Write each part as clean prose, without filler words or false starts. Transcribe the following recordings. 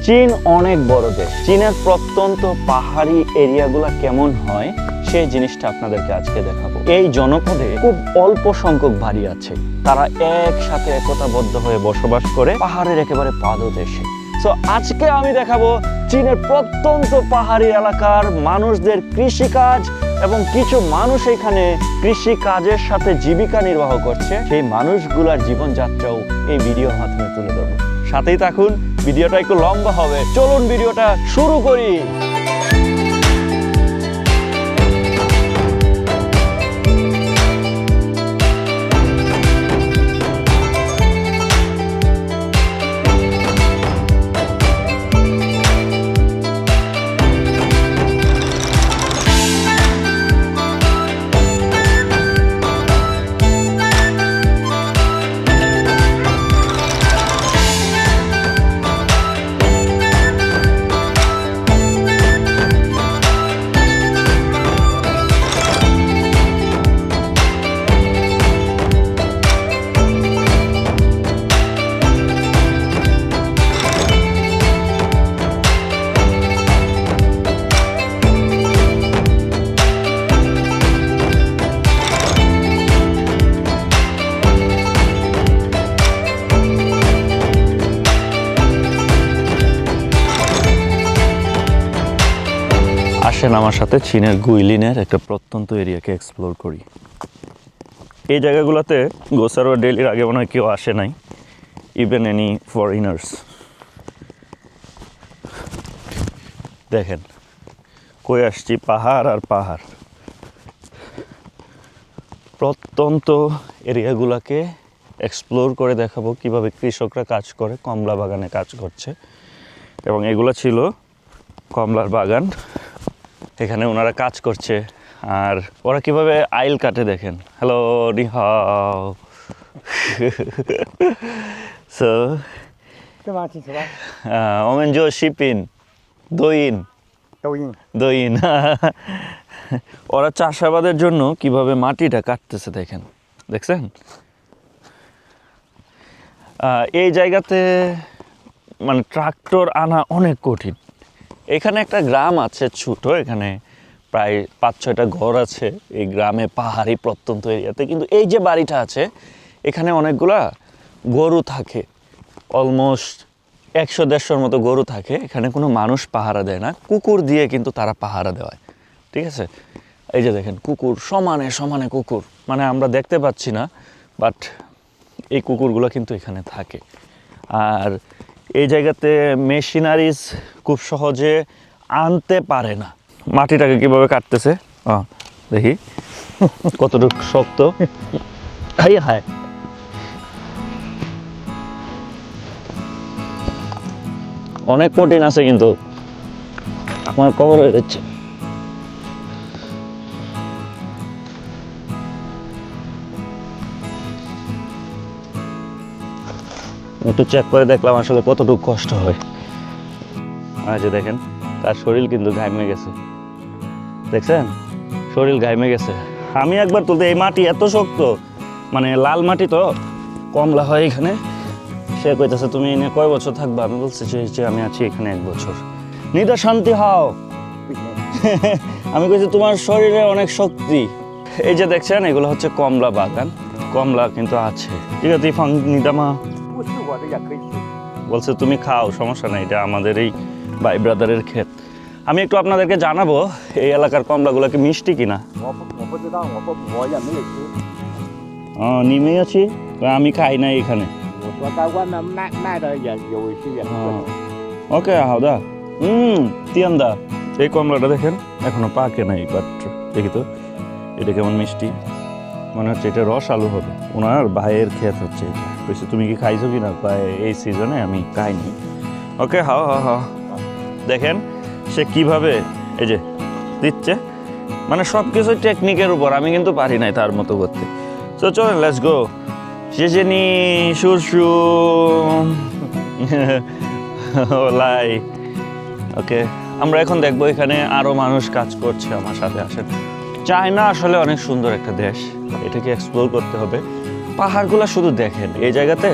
চীন অনেক বড় দেশ। চীনের প্রত্যন্ত পাহাড়ি এরিয়াগুলো কেমন হয় সেই জিনিসটা আপনাদেরকে আজকে দেখাবো। এই জনপদে খুব অল্প সংখ্যক বাড়ি আছে, তারা একসাথে একতাবদ্ধ হয়ে বসবাস করে পাহাড়ের একেবারে পাদদেশে। সো আজকে আমি দেখাবো চীনের প্রত্যন্ত পাহাড়ি এলাকার মানুষদের কৃষিকাজ এবং কিছু মানুষ এখানে কৃষি কাজের সাথে জীবিকা নির্বাহ করছে। সেই মানুষগুলার জীবনযাত্রাও এই ভিডিওর মাধ্যমে তুলে ধরবো। সাথেই থাকুন, ভিডিওটা একটু লম্বা হবে। চলুন ভিডিওটা শুরু করি। আসেন আমার সাথে চীনের গুইলিনের একটা প্রত্যন্ত এরিয়াকে এক্সপ্লোর করি। এই জায়গাগুলোতে গোসারোয়া ডেলির আগে মনে হয় কেউ আসে নাই, ইভেন এনি ফরেনার্স। দেখেন কই আসছি, পাহাড় আর পাহাড়। প্রত্যন্ত এরিয়াগুলোকে এক্সপ্লোর করে দেখাবো কিভাবে কৃষকরা কাজ করে, কমলা বাগানে কাজ করছে। এবং এগুলো ছিল কমলার বাগান, এখানে ওনারা কাজ করছে। আর ওরা কিভাবে আইল কাটে দেখেন। হ্যালো নিহাও। সো 干嘛听什么？ ওমেন জো শিপিন দইন 抖音。 দইন। ওরা চাষাবাদের জন্য কিভাবে মাটিটা কাটতেছে দেখেন, দেখছেন? এই জায়গাতে মানে ট্রাক্টর আনা অনেক কঠিন। এখানে একটা গ্রাম আছে ছোট, এখানে প্রায় ৫-৬টা ঘর আছে এই গ্রামে, পাহাড়ি প্রত্যন্ত এরিয়াতে। কিন্তু এই যে বাড়িটা আছে এখানে অনেকগুলা গরু থাকে, অলমোস্ট ১০০-১৫০ মতো গরু থাকে। এখানে কোনো মানুষ পাহারা দেয় না, কুকুর দিয়ে কিন্তু তারা পাহারা দেওয়ায়। ঠিক আছে, এই যে দেখেন কুকুর, সমানে সমানে কুকুর, মানে আমরা দেখতে পাচ্ছি না, বাট এই কুকুরগুলো কিন্তু এখানে থাকে। আর এই জায়গাতে মেশিনারিজ খুব সহজে আনতে পারে না। মাটিটাকে কিভাবে কাটতেছে দেখি, কতটুকু শক্ত। হাই হাই, অনেক কঠিন আছে কিন্তু আমার কবর হয়ে যাচ্ছে। একটু চেক করে দেখলাম আসলে কতটুকু কষ্ট হয়। আর যে দেখেন তার শরীর কিন্তু ঘামে গেছে, দেখছেন শরীর ঘামে গেছে। আমি একবার তুলতে, এই মাটি এত শক্ত, মানে লাল মাটি তো, কমলা হয় এখানে। সে কইতেছে তুমি এনে কয় বছর থাকবা? আমি বলছি যে আমি আছি এখানে 1 বছর। নিদা শান্তি হাও। আমি কইছি তোমার শরীরে অনেক শক্তি। এই যে দেখছেন এগুলো হচ্ছে কমলা বাগান, কমলা কিন্তু আছে। ঠিক আছে ফাং নিদামা 不是我的也可以吃。 বলছে তুমি খাও, সমস্যা নাই, এটা আমাদের এই ভাই ব্রাদারের ক্ষেত। আমি একটু আপনাদেরকে জানাবো এই এলাকার কমলাগুলো কি মিষ্টি কিনা। 我不知道，我也没有吃。 নিমেই আছি, আমি খাই নাই এখানে।我说在外面卖的也有一些也是这种。 ওকে হাওদা, তিয়ান্দা। এই কমলাটা দেখেন এখনো পাকে নাই, বাট দেখি তো এটা কেমন মিষ্টি। মনে হচ্ছে এটা রস আলু হবে। ওনার ভাইয়ের ক্ষেত হচ্ছে এটা। বলছে তুমি কি খাইছো কিনা? এই সিজনে আমি খাইনি। ওকে হাও হাও হাও। দেখেন সে কিভাবে এই যে দিচ্ছে, মানে সব কিছু টেকনিকের উপর। আমি কিন্তু পারি নাই তার মতো করতে। তো চলেন লেটস গো। জেজেনি সুরসু লাই। ওকে, আমরা এখন দেখবো এখানে আরো মানুষ কাজ করছে আমার সাথে। আসেন। চায়না আসলে অনেক সুন্দর একটা দেশ, এটাকে এক্সপ্লোর করতে হবে। পাহাড়গুলো শুধু দেখেন। এই জায়গাতে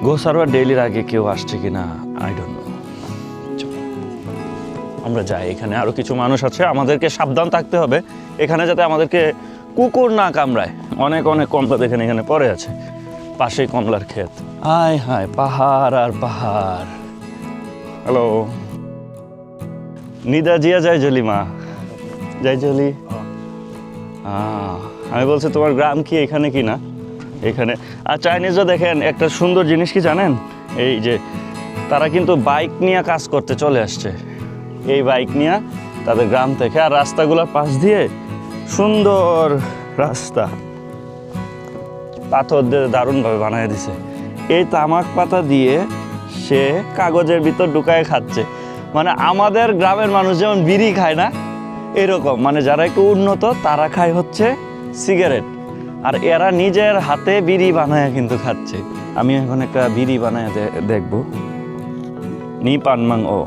গোসারোয়া ডেইলির আগে কেউ আসছে কিনা আই ডোন্ট নো। আমরা যাই। এখানে আরও কিছু মানুষ আছে, আমাদেরকে সাবধান থাকতে হবে এখানে যাতে আমাদেরকে কুকুর না কামড়ায়। অনেক অনেক কমলা দেখেন এখানে পড়ে আছে, পাশেই কমলার ক্ষেত। হায় হায়, পাহাড় আর পাহাড়। হ্যালো নিদা জিয়া যাই জলি মা যাই জলি। আমি বলছি তোমার গ্রাম কি এখানে কি না এখানে? আর চাইনিজরা দেখেন একটা সুন্দর জিনিস কি জানেন, এই যে তারা কিন্তু বাইক নিয়ে কাজ করতে চলে আসছে। এই বাইক নিয়ে তাদের গ্রাম থেকে, আর রাস্তাগুলোর পাশ দিয়ে সুন্দর রাস্তা পাথর দিয়ে দারুণভাবে বানিয়ে দিছে। এই তামাক পাতা দিয়ে সে কাগজের ভিতর ঢুকায় খাচ্ছে। মানে আমাদের গ্রামের মানুষ যেমন বিড়ি খায় না, এরকম মানে যারা একটু উন্নত তারা খায় হচ্ছে সিগারেট, আর এরা নিজের হাতে বিড়ি বানায় কিন্তু খাচ্ছে। আমি এখন একটা বিড়ি বানায় দেখবো। নি পানমাং ও,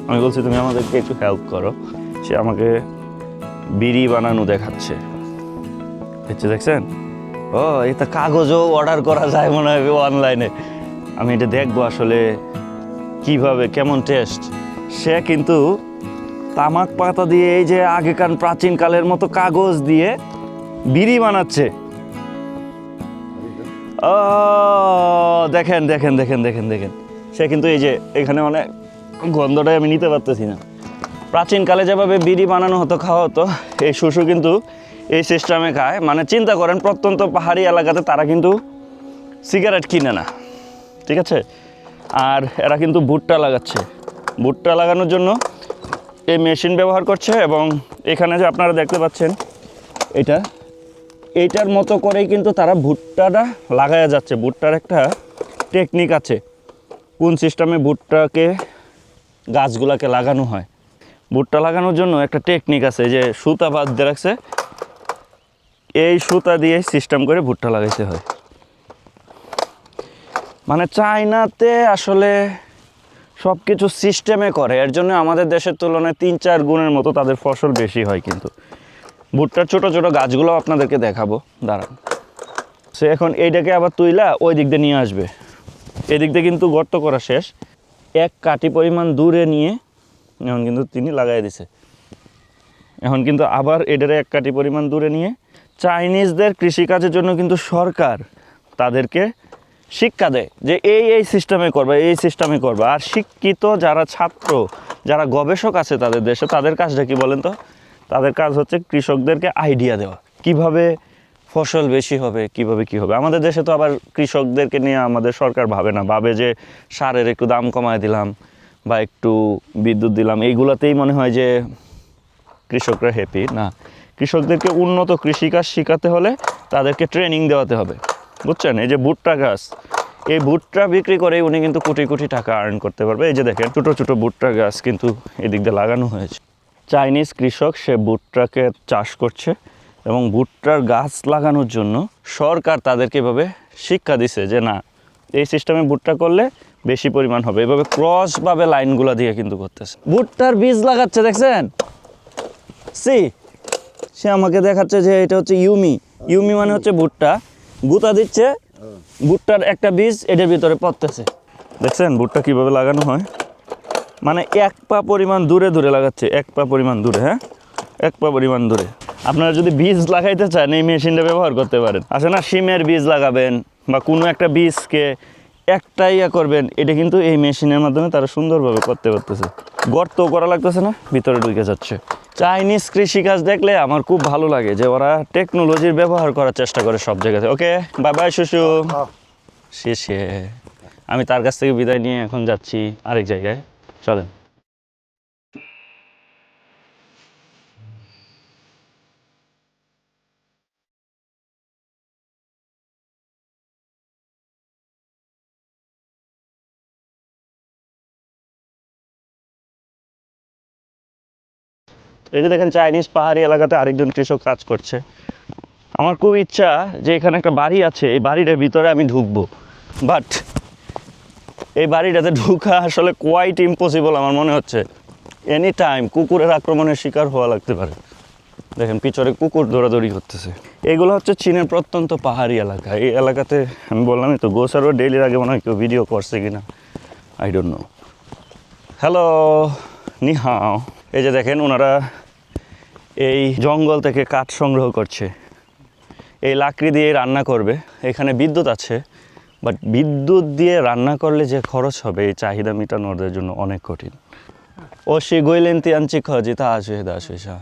আমি বলছি তুমি আমাদেরকে একটু হেল্প করো। সে আমাকে বিড়ি বানানো দেখাচ্ছে, দেখছেন? ও এটা কাগজও অর্ডার করা যায় মনে হয় অনলাইনে। আমি এটা দেখবো আসলে কিভাবে, কেমন টেস্ট। সে কিন্তু তামাক পাতা দিয়ে এই যে আগেকার প্রাচীনকালের মতো কাগজ দিয়ে বিড়ি বানাচ্ছে। ও দেখেন দেখেন দেখেন দেখেন দেখেন, সে কিন্তু এই যে এখানে অনেক গন্ধটাই আমি নিতে পারতেছি না। প্রাচীনকালে যেভাবে বিড়ি বানানো হতো, খাওয়া হতো, এই শুশু কিন্তু এই সিস্টেমে খায়। মানে চিন্তা করেন প্রত্যন্ত পাহাড়ি এলাকাতে তারা কিন্তু সিগারেট কিনে না, ঠিক আছে? আর এরা কিন্তু ভুট্টা লাগাচ্ছে। ভুট্টা লাগানোর জন্য এই মেশিন ব্যবহার করছে, এবং এখানে যে আপনারা দেখতে পাচ্ছেন এইটার মতো করেই কিন্তু তারা ভুট্টাটা লাগায়া যাচ্ছে। ভুট্টার একটা টেকনিক আছে, কোন সিস্টেমে ভুট্টাকে গাছগুলাকে লাগানো হয়। ভুট্টা লাগানোর জন্য একটা টেকনিক আছে, যে সুতা বাঁধ দিয়ে রাখছে, এই সুতা দিয়ে সিস্টেম করে ভুট্টা লাগাইতে হয়। মানে চায়নাতে আসলে সব কিছু সিস্টেমে করে, এর জন্য আমাদের দেশের তুলনায় 3-4 গুণের মতো তাদের ফসল বেশি হয়। কিন্তু ভুট্টার ছোট ছোট গাছগুলো আপনাদেরকে দেখাবো, দাঁড়ান। সে এখন এইটাকে আবার তুইলা ওই দিক দিয়ে নিয়ে আসবে। এদিক দিয়ে কিন্তু গর্ত করা শেষ, 1 কাঠি পরিমাণ দূরে নিয়ে এখন কিন্তু তিনি লাগাই দিছে। এখন কিন্তু আবার এটারে 1 কাঠি পরিমাণ দূরে নিয়ে, চাইনিজদের কৃষিকাজের জন্য কিন্তু সরকার তাদেরকে শিক্ষা দেয় যে এই সিস্টেমে করবা, এই সিস্টেমে করবা। আর শিক্ষিত যারা ছাত্র, যারা গবেষক আছে তাদের দেশে, তাদের কাজটা কি বলেন তো? তাদের কাজ হচ্ছে কৃষকদেরকে আইডিয়া দেওয়া, কিভাবে ফসল বেশি হবে, কিভাবে কি হবে। আমাদের দেশে তো আবার কৃষকদেরকে নিয়ে আমাদের সরকার ভাবে না, ভাবে যে সারের একটু দাম কমায় দিলাম বা একটু বিদ্যুৎ দিলাম, এইগুলাতেই মনে হয় যে কৃষকরা হ্যাপি। না, কৃষকদেরকে উন্নত কৃষিকাজ শেখাতে হলে তাদেরকে ট্রেনিং দেওয়াতে হবে, বুঝছেন? এই যে ভুট্টা গাছ, এই ভুট্টা বিক্রি করে উনি কিন্তু কোটি কোটি টাকা আর্ন করতে পারবে। এই যে দেখেন ছোটো ছোটো ভুট্টা গাছ কিন্তু এদিক দিয়ে লাগানো হয়েছে। চাইনিজ কৃষক সে ভুট্টাকে চাষ করছে, এবং ভুট্টার গাছ লাগানোর জন্য সরকার তাদেরকে এভাবে শিক্ষা দিছে যে না, এই সিস্টেমে ভুট্টা করলে বেশি পরিমাণ হবে। এভাবে ক্রসভাবে লাইনগুলো দিয়ে কিন্তু করতেছে। ভুট্টার বীজ লাগাচ্ছে, দেখছেন? সে আমাকে দেখাচ্ছে যে এটা হচ্ছে ইউমি মানে হচ্ছে ভুট্টা। গুঁতা দিচ্ছে, ভুট্টার একটা বীজ এটার ভিতরে পড়তেছে। দেখছেন ভুট্টা কিভাবে লাগানো হয়? মানে 1 পা পরিমাণ দূরে দূরে লাগাচ্ছে, 1 পা পরিমাণ দূরে। হ্যাঁ, 1 পা পরিমাণ দূরে। আপনারা যদি বীজ লাগাইতে চান এই মেশিনটা ব্যবহার করতে পারেন। আসলে না, শিমের বীজ লাগাবেন বা কোনো একটা বীজকে একটা করবেন, এটা কিন্তু এই মেশিনের মাধ্যমে তারা সুন্দরভাবে করতে পারতেছে। গর্ত করা লাগতেছে না, ভিতরে ঢুকে যাচ্ছে। চাইনিজ কৃষিকাজ দেখলে আমার খুব ভালো লাগে যে ওরা টেকনোলজির ব্যবহার করার চেষ্টা করে সব জায়গাতে। ওকে, বাই বাই শুশু, শেষে আমি তার কাছ থেকে বিদায় নিয়ে এখন যাচ্ছি আরেক জায়গায়। চলেন। এই যে দেখেন চাইনিজ পাহাড়ি এলাকাতে আরেকজন কৃষক কাজ করছে। আমার খুব ইচ্ছা যে এখানে একটা বাড়ি আছে, এই বাড়িটার ভিতরে আমি ঢুকবো, বাট এই বাড়িটাতে ঢুকা আসলে কোয়াইট ইম্পসিবল আমার মনে হচ্ছে। এনি টাইম কুকুরের আক্রমণের শিকার হওয়া লাগতে পারে। দেখেন পিছনে কুকুর দৌড়াদৌড়ি করতেছে। এগুলো হচ্ছে চীনের প্রত্যন্ত পাহাড়ি এলাকা। এই এলাকাতে আমি বললামই তো, গোসারও ডেইলির আগে মনে হয় কেউ ভিডিও করছে কিনা, আই ডোন্ট নো। হ্যালো নিহাও। এই যে দেখেন ওনারা এই জঙ্গল থেকে কাঠ সংগ্রহ করছে, এই লাকড়ি দিয়ে রান্না করবে। এখানে বিদ্যুৎ আছে, বাট বিদ্যুৎ দিয়ে রান্না করলে যে খরচ হবে এই চাহিদা মেটানো ওদের জন্য অনেক কঠিন। ও সে গৈলেন্তি আনছি খজি তা আসে দাসা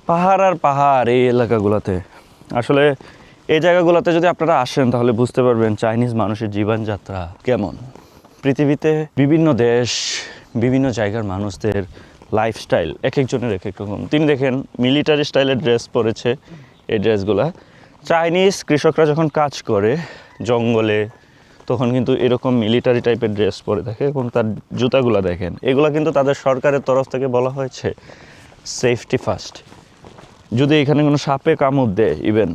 পাহাড় আর পাহাড় এই এলাকাগুলোতে। আসলে এই জায়গাগুলোতে যদি আপনারা আসেন তাহলে বুঝতে পারবেন চাইনিজ মানুষের জীবনযাত্রা কেমন। পৃথিবীতে বিভিন্ন দেশ, বিভিন্ন জায়গার মানুষদের লাইফস্টাইল এক একজনের এক এক রকম। তিনি দেখেন মিলিটারি স্টাইলের ড্রেস পরেছে, এই ড্রেসগুলা। চাইনিজ কৃষকরা যখন কাজ করে জঙ্গলে তখন কিন্তু এরকম মিলিটারি টাইপের ড্রেস পরে থাকে, এবং তার জুতাগুলো দেখেন, এগুলো কিন্তু তাদের সরকারের তরফ থেকে বলা হয়েছে সেফটি ফার্স্ট। যদি এখানে কোনো সাপে কামড় দেয় ইভেন,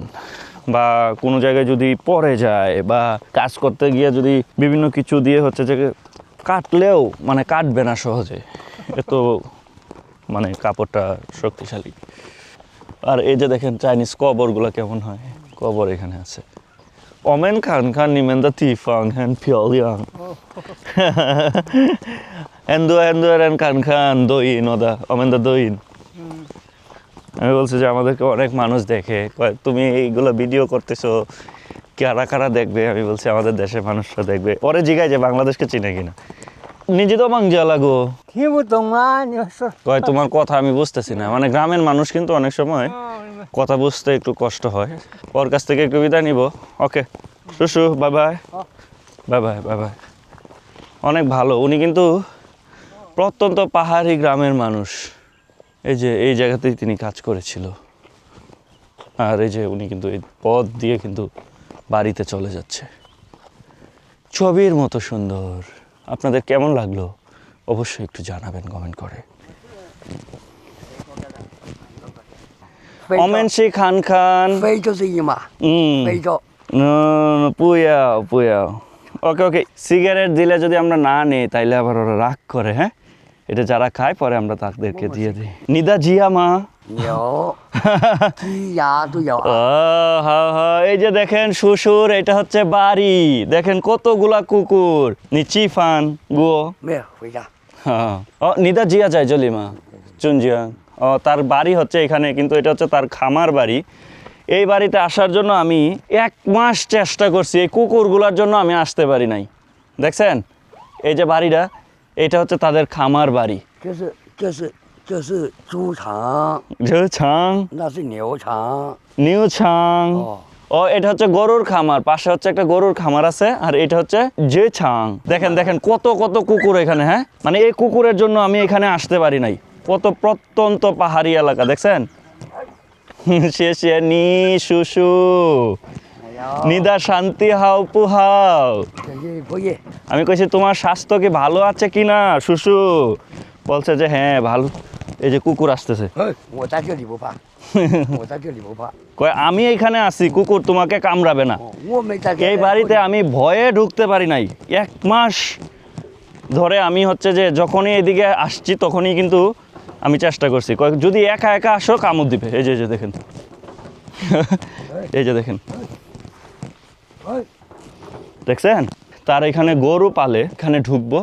বা কোনো জায়গায় যদি পড়ে যায়, বা কাজ করতে গিয়ে যদি বিভিন্ন কিছু দিয়ে হচ্ছে যে কাটলেও মানে কাটবে না সহজে, এত মানে কাপড়টা শক্তিশালী। আর এই যে দেখেন চাইনিজ কবরগুলো কেমন হয়, কবর এখানে আছে। অমেন খান খান নিমেন্দা তিফাং হ্যান পিয়ালিয়াং এন্দু এন্দু এন খান খান দইন ওদা অমেন্দা দইন। আমি বলছি যে আমাদেরকে অনেক মানুষ দেখে, কয় তুমি এইগুলো ভিডিও করতেছো কারা কারা দেখবে? আমি বলছি আমাদের দেশের মানুষরা দেখবে। পরে জিগায় যে বাংলাদেশকে চিনে কিনা। নিজে তো মাংজা লাগো, 听不懂啊，你说。 কয় তোমার কথা আমি বুঝতেছি না। মানে গ্রামের মানুষ কিন্তু অনেক সময় কথা বুঝতে একটু কষ্ট হয়। ওর কাছ থেকে একটু বিদায় নিব। Okay Shushu, bye bye bye bye bye bye. অনেক ভালো, উনি কিন্তু প্রত্যন্ত পাহাড়ি গ্রামের মানুষ। এই যে এই জায়গাতেই তিনি কাজ করেছিল। আর এই যে উনি কিন্তু এই পথ দিয়ে কিন্তু বাড়িতে চলে যাচ্ছে। ছবির মতো সুন্দর। আপনাদের কেমন লাগলো অবশ্যই একটু জানাবেন কমেন্ট করে। অমেনশি খান খান 非洲之一嘛， 非洲。 পুয়াও পুয়াও। ওকে ওকে, সিগারেট দিলে যদি আমরা না নিই তাইলে আবার ওরা রাগ করে। হ্যাঁ, এটা যারা খায় পরে আমরা তাদেরকে দিয়ে দিই। নিদা জিয়া মা 有，鸡鸭都有啊。 এই যে দেখেন শ্বশুর, এটা হচ্ছে বাড়ি। দেখেন কতগুলা কুকুর। নিচি ফান গো 没有，回家。 ও নিদা জিয়া যায় জলিমা চুনজিয়া। ও তার বাড়ি হচ্ছে এখানে, কিন্তু এটা হচ্ছে তার খামার বাড়ি। এই বাড়িতে আসার জন্য আমি 1 মাস চেষ্টা করছি, এই কুকুরগুলোর জন্য আমি আসতে পারি নাই। দেখছেন এই যে বাড়িটা, এটা হচ্ছে তাদের খামার বাড়ি। 这是猪场， ছাং 那是牛场。 নিউ ছাং।哦， ও এটা হচ্ছে গরুর খামার, পাশে হচ্ছে একটা গরুর খামার আছে। আর এটা হচ্ছে যে ছাং। দেখেন দেখেন কত কত কুকুর এখানে। হ্যাঁ, মানে এই কুকুরের জন্য আমি এখানে আসতে পারি নাই। কত প্রত্যন্ত পাহাড়ি এলাকা দেখছেন। শেষে নি শুশু 哎呀， নিদা শান্তি হাও পুহাও। 这是不夜。 আমি কইছি তোমার স্বাস্থ্য কি ভালো আছে কিনা শুশু? বলছে যে হ্যাঁ ভালো। এই যে কুকুর আসতেছে। 嘿，我在这里不怕，我在这里不怕。 কয় আমি এখানে আছি, কুকুর তোমাকে কামড়াবে না। 哦，我没在这。 এই বাড়িতে আমি ভয়ে ঢুকতে পারি নাই। 1 মাস ধরে আমি হচ্ছে যে যখনই এদিকে আসছি তখনই কিন্তু আমি চেষ্টা করছি, কয় যদি একা একা আসো কামড় দিবে। এই যে এই যে দেখেন এই যে দেখেন, 嘿， দেখছেন? তার এখানে গরু পালে। এখানে ঢুকবো,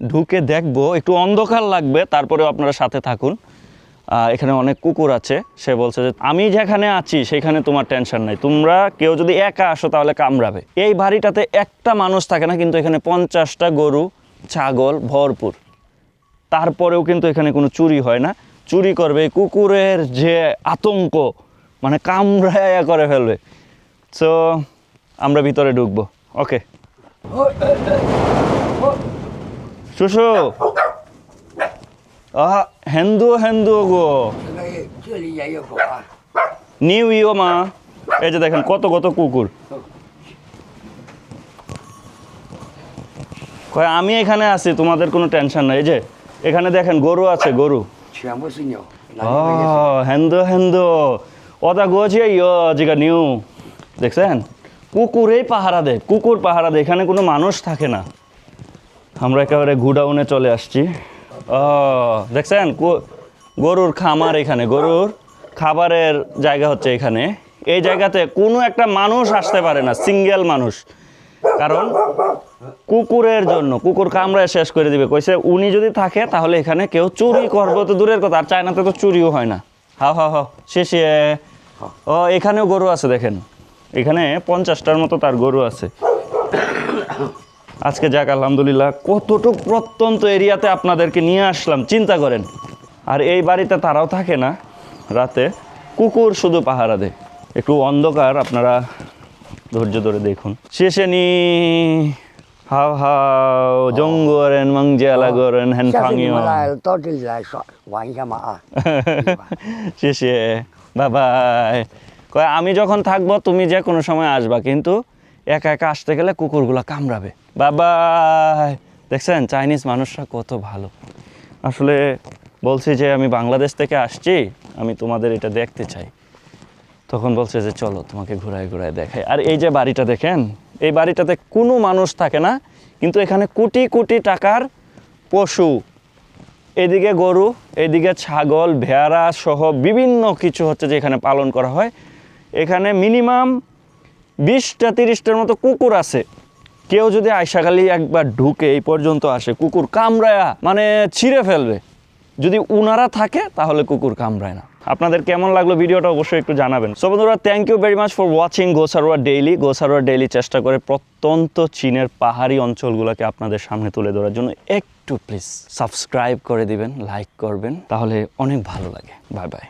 ঢুকে দেখবো, একটু অন্ধকার লাগবে, তারপরেও আপনারা সাথে থাকুন। এখানে অনেক কুকুর আছে। সে বলছে যে আমি যেখানে আছি সেখানে তোমার টেনশন নাই, তোমরা কেউ যদি একা আসো তাহলে কামড়াবে। এই বাড়িটাতে একটা মানুষ থাকে না, কিন্তু এখানে 50টা গরু ছাগল ভরপুর। তারপরেও কিন্তু এখানে কোনো চুরি হয় না। চুরি করবে কুকুরের যে আতঙ্ক, মানে কামড়ায়া করে ফেলবে। সো আমরা ভিতরে ঢুকবো। ওকে শুশু হেন্দু হেন্দু গো 这里也有狗啊。 নিউ ইও মা। এই যে দেখেন কত কত কুকুর। কয় আমি এখানে আছি, তোমাদের কোনো টেনশন নাই। এই যে এখানে দেখেন গরু আছে, গরু। 全部是牛。 ও হেন্দু হেন্দু ওদা গোছে ইয়ো জিগা নিউ। দেখছেন কুকুরেই পাহারা দেয়, কুকুর পাহারা দেয়, এখানে কোনো মানুষ থাকে না। আমরা একেবারে গুডাউনে চলে আসছি। ও দেখছেন গরুর খামার, এখানে গরুর খাবারের জায়গা হচ্ছে এখানে। এই জায়গাতে কোনো একটা মানুষ আসতে পারে না, সিঙ্গেল মানুষ। কারণ কুকুরের জন্য, কুকুর কামড়ায় শেষ করে দিবে। কইছে উনি যদি থাকে তাহলে এখানে কেউ চুরি করবে তো দূরের কথা, আর চায়নাতে তো চুরিও হয় না। হাও হাও হাও শেষে। ও এখানেও গরু আছে দেখেন, এখানে 50টার মতো তার গরু আছে। আজকে যাক আলহামদুলিল্লাহ কতটুক প্রত্যন্ত এরিয়াতে আপনাদেরকে নিয়ে আসলাম চিন্তা করেন। আর এই বাড়িতে তারাও থাকে না রাতে, কুকুর শুধু পাহারা দেয়। একটু অন্ধকার, আপনারা ধৈর্য ধরে দেখুন। শেষে নি হাও হাও জঙ্গরেন মাংজিয়ালা গরেন হ্যান 下次你 ফাঙিও 们来到这里来耍玩一下嘛啊！ শেষে বাবাই কয় আমি যখন থাকবো তুমি যে কোনো সময় আসবা, কিন্তু একা একা আসতে গেলে কুকুরগুলো কামড়াবে। বাবাই দেখছেন চাইনিজ মানুষরা কত ভালো। আসলে বলছি যে আমি বাংলাদেশ থেকে আসছি, আমি তোমাদের এটা দেখতে চাই। তখন বলছে যে চলো তোমাকে ঘুরায় ঘুরায় দেখাই। আর এই যে বাড়িটা দেখেন, এই বাড়িটাতে কোনো মানুষ থাকে না, কিন্তু এখানে কোটি কোটি টাকার পশু, এদিকে গরু, এদিকে ছাগল, ভেড়া সহ বিভিন্ন কিছু হচ্ছে যে এখানে পালন করা হয়। এখানে মিনিমাম 20টা 30টার মতো কুকুর আছে। কেউ যদি আয়সাখালি একবার ঢুকে এই পর্যন্ত আসে, কুকুর কামড়ায়া মানে ছিঁড়ে ফেলবে। যদি উনারা থাকে তাহলে কুকুর কামড়ায় না। আপনাদের কেমন লাগলো ভিডিওটা অবশ্যই একটু জানাবেন। সো বন্ধুরা, thank you very much for watching Gosaroya daily. Gosaroya daily চেষ্টা করে প্রত্যন্ত চীনের পাহাড়ি অঞ্চলগুলোকে আপনাদের সামনে তুলে ধরার জন্য। একটু প্লিজ সাবস্ক্রাইব করে দিবেন, লাইক করবেন, তাহলে অনেক ভালো লাগে। Bye bye.